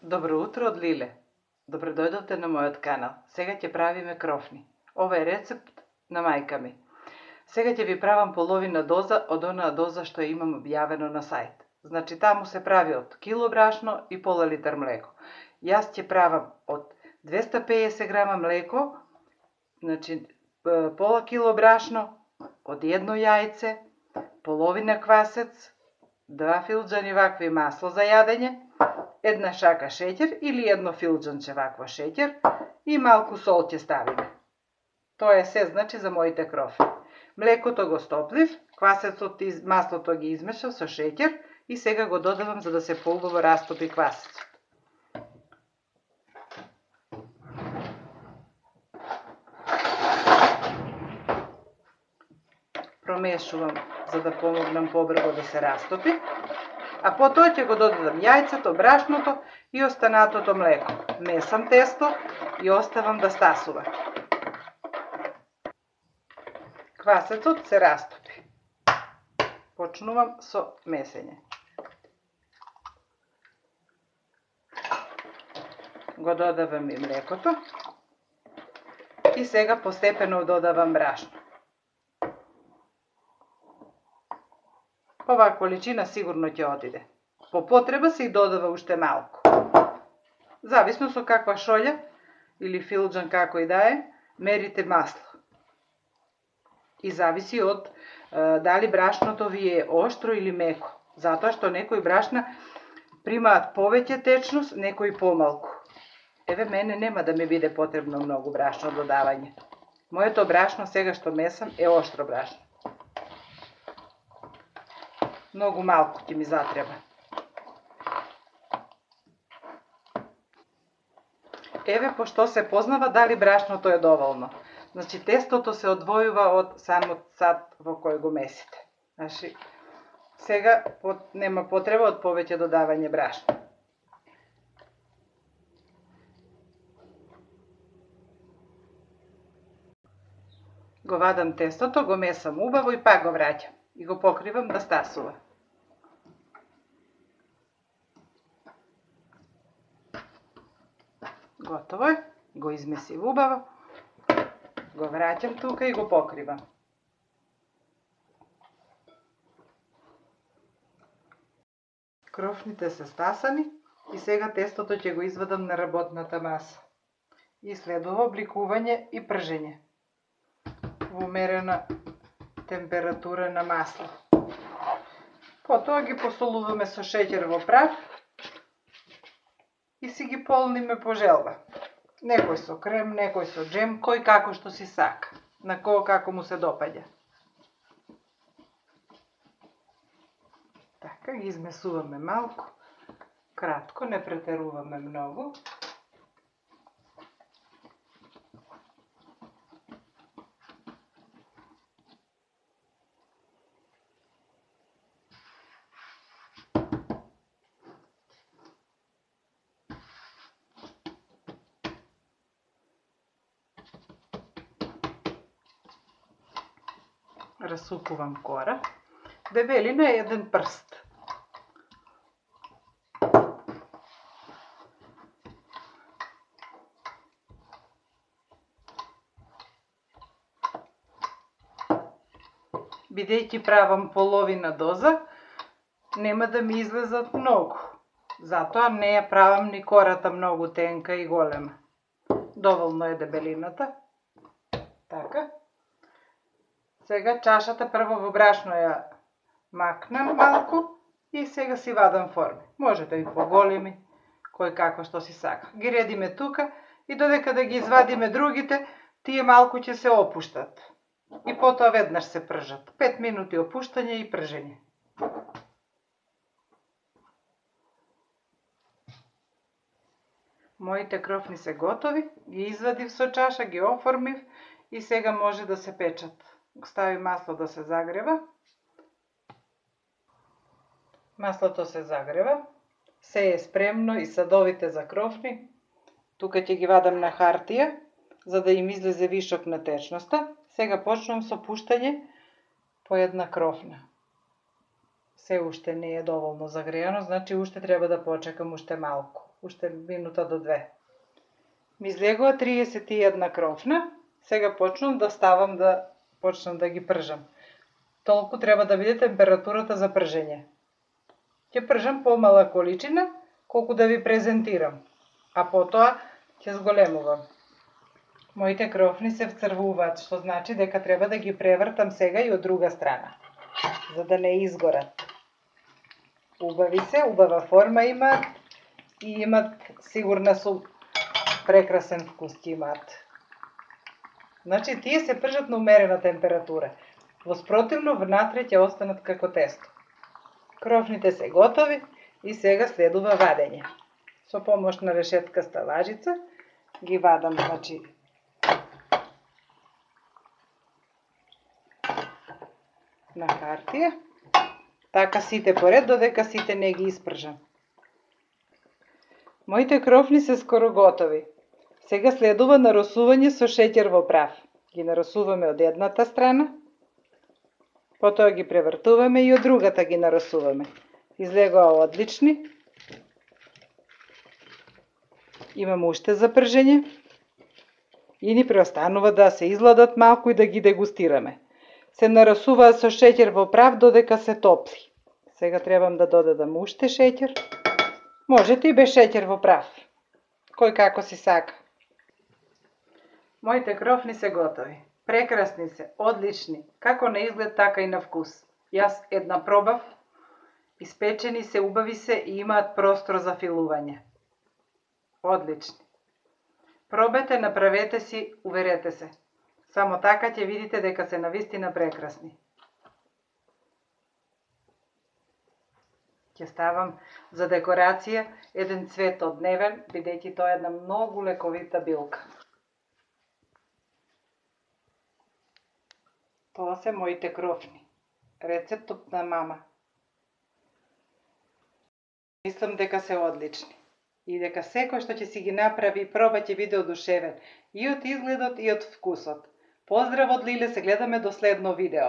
Добро утро од Лиле. Добре дојдовте на мојот канал. Сега ќе правиме крофни. Ова е рецепт на мајка ми. Сега ќе ви правам половина доза од онаа доза што имам објавено на сајт. Значи таму се прави од кило брашно и пола литар млеко. Јас ќе правам од 250 грама млеко, значи пола кило брашно, од едно јајце, половина квасец, 2 филџани вакви масло за јадење, една шака шеќер или едно филџанче вакво шеќер и малку сол ќе ставиме. Тоа е се значи за моите крофи. Млекото го стоплив, квасецот и маслото ги измешав со шеќер и сега го додавам за да се поубаво растопи квасецот. Промешувам за да помогнам побрзо да се растопи. А потоа ќе го додадам јајцето, брашното и останатото млеко. Месам тесто и оставам да стасува. Квасецот се растопи. Почнувам со месење. Го додавам и млекото. И сега постепено додавам брашно. Оваа количина сигурно ќе одиде. По потреба се и додава уште малку. Зависно со каква шолја или филџан како и да е, мерите масло. И зависи од дали брашното ви е оштро или меко. Затоа што некои брашна примаат повеќе течност, некои помалку. Еве мене нема да ми биде потребно многу брашно додавање. Моето брашно сега што месам е оштро брашно. Многу малку ќе ми затреба. Еве пошто се познава дали брашното е доволно. Значи тестото се одвојува од самот сад во кој го месите. Значи сега нема потреба од повеќе додавање брашно. Го вадам тестото, го месам убаво и пак го враќам и го покривам да стасува. Готово е, го измесив убаво, го враќам тука и го покривам. Крофните се стасани и сега тестото ќе го извадам на работната маса. И следува обликување и пржење во умерена температура на масло. Потоа ги посолуваме со шеќер во прав и си ги полниме по желба. Некој со крем, некој со джем, кој како што си сака, на кој како му се допаѓа. Така, ги измесуваме малку, кратко, не претеруваме многу. Расупувам кора. Дебелина е еден прст. Бидејќи правам половина доза, нема да ми излезат многу. Затоа не ја правам ни кората многу тенка и голема. Доволно е дебелината. Така. Сега чашата прво во брашно ја макнам малку и сега си вадам форми. Можете и поголеми, кој како што си сака. Ги редиме тука и додека да ги извадиме другите, тие малку ќе се опуштат. И потоа веднаш се пржат. 5 минути опуштање и пржење. Моите крофни се готови, ги извадив со чаша, ги оформив и сега може да се печат. Стави масло да се загрева. Маслото се загрева. Се е спремно и садовите за крофни. Тука ќе ги вадам на хартија, за да им излезе вишок на течноста. Сега почнувам со пуштање по една крофна. се уште не е доволно загреано, значи уште треба да почекам уште малку, уште минута до 2. Ми излегува 31 крофна, сега почнам да ставам почнам да ги пржам. Толку треба да биде температурата за пржење. Ќе пржам помала количина, колку да ви презентирам, а потоа ќе зголемувам. Моите крофни се вцрвуваат, што значи дека треба да ги превртам сега и од друга страна, за да не изгорат. Убави се, убава форма имаат и имат, сигурна сум, прекрасен вкус ќе имаат. Значи, тие се пржат на умерена температура. Воспротивно, внатре ќе останат како тесто. Крофните се готови и сега следува вадење. Со помош на решеткаста лажица ги вадам, значи, на хартија. Така сите поред, додека сите не ги испржам. Моите крофни се скоро готови. Сега следува наросување со шеќер во прав. Ги наросуваме од едната страна, потоа ги превртуваме и од другата ги наросуваме. Излегува одлични. Имаме уште за пржење. И ни преостанува да се изладат малку и да ги дегустираме. Се нарасуваат со шеќер во прав додека се топли. Сега требам да додадам уште шеќер. Можете и без шеќер во прав. Кој како си сака. Моите крофни се готови. Прекрасни се, одлични. Како на изглед, така и на вкус. Јас една пробав. Испечени се, убави се и имаат простор за филување. Одлични. Пробете, направете си, уверете се. Само така ќе видите дека се навистина прекрасни. Ќе ставам за декорација еден цвет од дневен, бидејќи тоа е една многу лековита билка. Тоа се моите крофни. Рецептот на мама. Мислам дека се одлични. И дека секој што ќе си ги направи и проба ќе биде одушевен. И од изгледот и од вкусот. Поздрав од Лиле, се гледаме до следно видео.